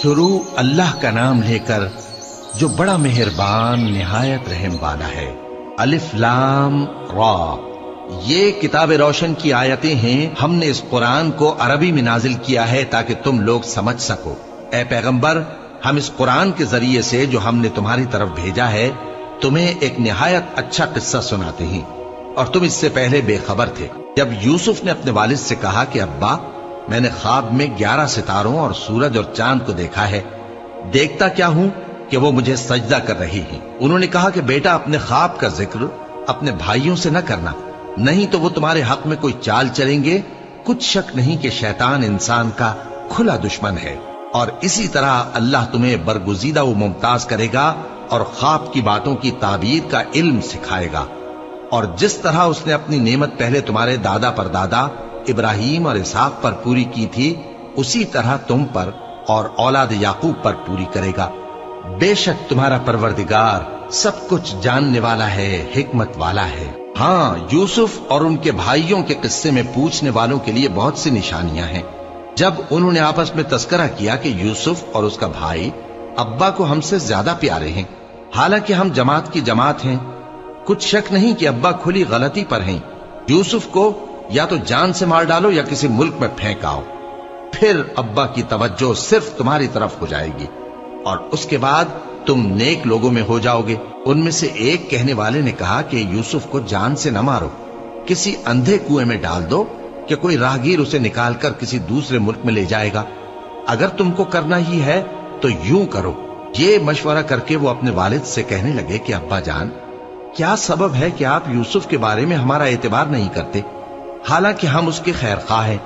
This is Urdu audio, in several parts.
شروع اللہ کا نام لے کر جو بڑا مہربان نہایت رحم والا ہے۔ الف لام را، یہ کتاب روشن کی آیتیں ہیں۔ ہم نے اس قرآن کو عربی میں نازل کیا ہے تاکہ تم لوگ سمجھ سکو۔ اے پیغمبر، ہم اس قرآن کے ذریعے سے جو ہم نے تمہاری طرف بھیجا ہے تمہیں ایک نہایت اچھا قصہ سناتے ہیں، اور تم اس سے پہلے بے خبر تھے۔ جب یوسف نے اپنے والد سے کہا کہ ابا، میں نے خواب میں 11 ستاروں اور سورج اور چاند کو دیکھا ہے، دیکھتا کیا ہوں کہ وہ مجھے سجدہ کر رہی ہیں۔ انہوں نے کہا کہ بیٹا، اپنے خواب کا ذکر اپنے بھائیوں سے نہ کرنا، نہیں تو وہ تمہارے حق میں کوئی چال چلیں گے۔ کچھ شک نہیں کہ شیطان انسان کا کھلا دشمن ہے، اور اسی طرح اللہ تمہیں برگزیدہ و ممتاز کرے گا اور خواب کی باتوں کی تعبیر کا علم سکھائے گا، اور جس طرح اس نے اپنی نعمت پہلے تمہارے دادا پر دادا ابراہیم اور اسحاق پر پوری کی تھی، اسی طرح تم پر اور اولاد یعقوب پر پوری کرے گا۔ بے شک تمہارا پروردگار سب کچھ جاننے والا ہے، حکمت والا ہے۔ ہاں، یوسف اور ان کے بھائیوں کے قصے میں پوچھنے والوں کے لیے بہت سی نشانیاں ہیں۔ جب انہوں نے آپس میں تذکرہ کیا کہ یوسف اور اس کا بھائی ابا کو ہم سے زیادہ پیارے ہیں، حالانکہ ہم جماعت کی جماعت ہیں، کچھ شک نہیں کہ ابا کھلی غلطی پر ہیں۔ یوسف کو یا تو جان سے مار ڈالو یا کسی ملک میں پھینک آؤ، پھر ابا کی توجہ صرف تمہاری طرف ہو جائے گی، اور اس کے بعد تم نیک لوگوں میں ہو جاؤ گے۔ ان میں سے ایک کہنے والے نے کہا کہ یوسف کو جان سے نہ مارو، کسی اندھے کنویں میں ڈال دو کہ کوئی راہگیر اسے نکال کر کسی دوسرے ملک میں لے جائے گا۔ اگر تم کو کرنا ہی ہے تو یوں کرو۔ یہ مشورہ کر کے وہ اپنے والد سے کہنے لگے کہ ابا جان، کیا سبب ہے کہ آپ یوسف کے بارے میں ہمارا اعتبار نہیں کرتے؟ حالانکہ ہم اس کے خیر خواہ ہیں،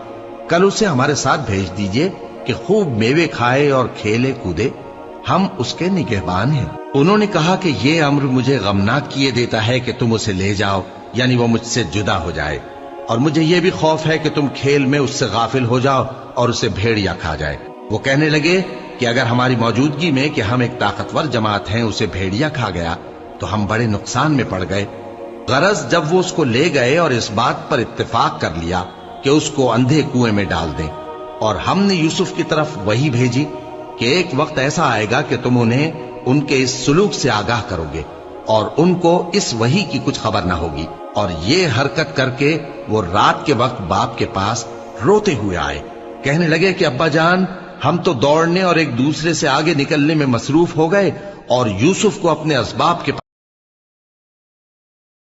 کل اسے ہمارے ساتھ بھیج دیجئے کہ خوب میوے کھائے اور کھیلے کودے، ہم اس کے نگہبان ہیں۔ انہوں نے کہا کہ یہ امر مجھے غمناک کیے دیتا ہے کہ تم اسے لے جاؤ، یعنی وہ مجھ سے جدا ہو جائے، اور مجھے یہ بھی خوف ہے کہ تم کھیل میں اس سے غافل ہو جاؤ اور اسے بھیڑیا کھا جائے۔ وہ کہنے لگے کہ اگر ہماری موجودگی میں کہ ہم ایک طاقتور جماعت ہیں اسے بھیڑیا کھا گیا تو ہم بڑے نقصان میں پڑ گئے۔ غرض جب وہ اس کو لے گئے اور اس بات پر اتفاق کر لیا کہ اس کو اندھے کنویں میں ڈال دیں، اور ہم نے یوسف کی طرف وہی بھیجی کہ ایک وقت ایسا آئے گا کہ تم انہیں ان کے اس سلوک سے آگاہ کرو گے، اور ان کو اس وحی کی کچھ خبر نہ ہوگی۔ اور یہ حرکت کر کے وہ رات کے وقت باپ کے پاس روتے ہوئے آئے، کہنے لگے کہ ابا جان، ہم تو دوڑنے اور ایک دوسرے سے آگے نکلنے میں مصروف ہو گئے اور یوسف کو اپنے اسباب کے